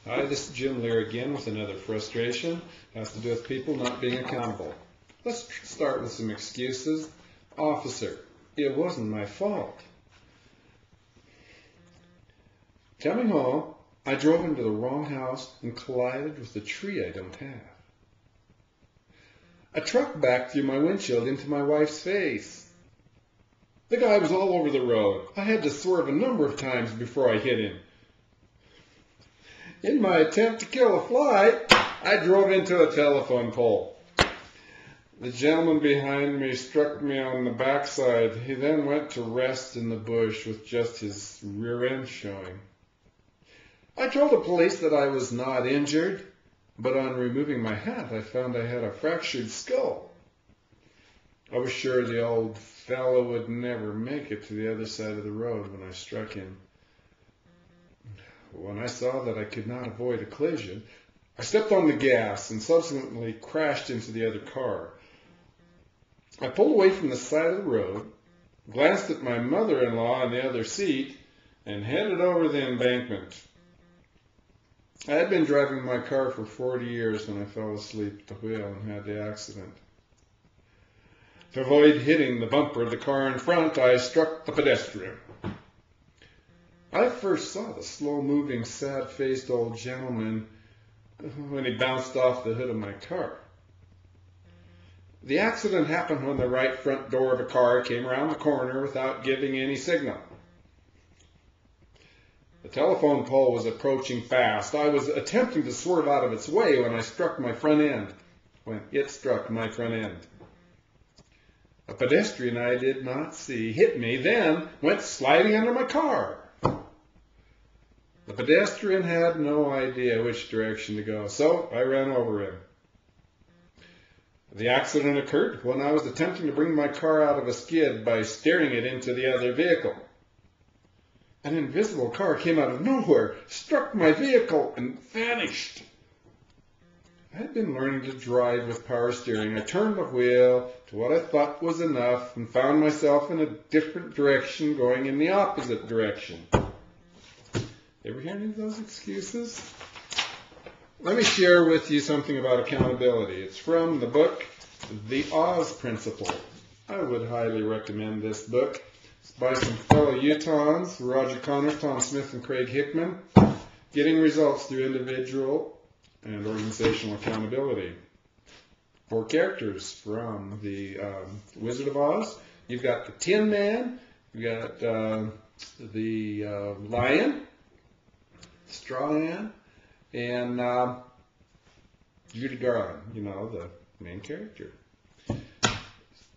Hi, this is Jim Lear again with another frustration. It has to do with people not being accountable. Let's start with some excuses. Officer, it wasn't my fault. Coming home, I drove into the wrong house and collided with a tree I don't have. A truck backed through my windshield into my wife's face. The guy was all over the road. I had to swerve a number of times before I hit him. In my attempt to kill a fly, I drove into a telephone pole. The gentleman behind me struck me on the backside. He then went to rest in the bush with just his rear end showing. I told the police that I was not injured, but on removing my hat, I found I had a fractured skull. I was sure the old fellow would never make it to the other side of the road when I struck him. When I saw that I could not avoid a collision, I stepped on the gas and subsequently crashed into the other car. I pulled away from the side of the road, glanced at my mother-in-law in the other seat, and headed over the embankment. I had been driving my car for 40 years when I fell asleep at the wheel and had the accident. To avoid hitting the bumper of the car in front, I struck the pedestrian. I first saw the slow-moving, sad-faced old gentleman when he bounced off the hood of my car. The accident happened when the right front door of a car came around the corner without giving any signal. The telephone pole was approaching fast. I was attempting to swerve out of its way when it struck my front end. A pedestrian I did not see hit me, then went sliding under my car. The pedestrian had no idea which direction to go, so I ran over him. The accident occurred when I was attempting to bring my car out of a skid by steering it into the other vehicle. An invisible car came out of nowhere, struck my vehicle, and vanished. I had been learning to drive with power steering. I turned the wheel to what I thought was enough and found myself in a different direction, going in the opposite direction. Ever hear any of those excuses? Let me share with you something about accountability. It's from the book, The Oz Principle. I would highly recommend this book. It's by some fellow Utahns, Roger Connor, Tom Smith, and Craig Hickman, getting results through individual and organizational accountability. 4 characters from the Wizard of Oz. You've got the Tin Man, you've got the Lion, Straw Man, and Judy Garland, the main character.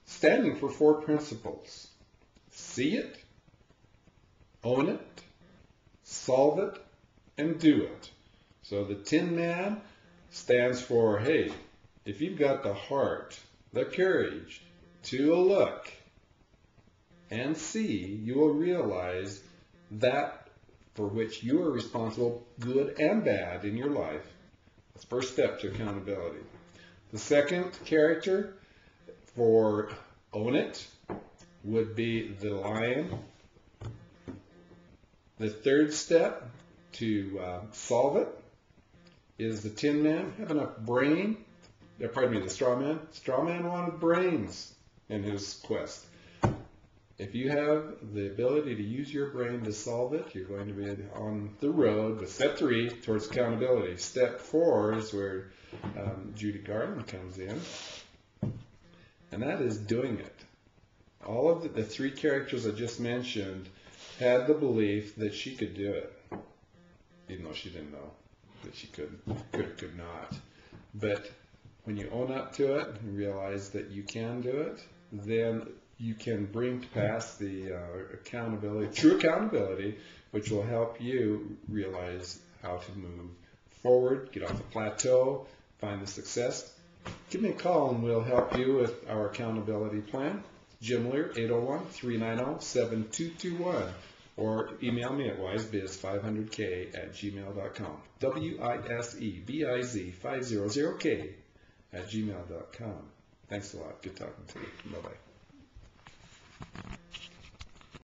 Standing for 4 principles. See it, own it, solve it, and do it. So the Tin Man stands for, hey, if you've got the heart, the courage to look and see, you will realize that for which you are responsible, good and bad, in your life. That's the first step to accountability. The second character for own it would be the Lion. The third step to solve it is the Tin Man. Have enough brain. The Straw Man. Straw Man wanted brains in his quest. If you have the ability to use your brain to solve it, you're going to be on the road with step 3 towards accountability. Step 4 is where Judy Garland comes in, and that is doing it. All of the 3 characters I just mentioned had the belief that she could do it, even though she didn't know that she could or could not. But when you own up to it and realize that you can do it, then you can bring to pass the true accountability, which will help you realize how to move forward, get off the plateau, find the success. Give me a call and we'll help you with our accountability plan. Jim Lear, 801-390-7221. Or email me at wisebiz500k@gmail.com. wisebiz500k@gmail.com. Thanks a lot. Good talking to you. Bye-bye.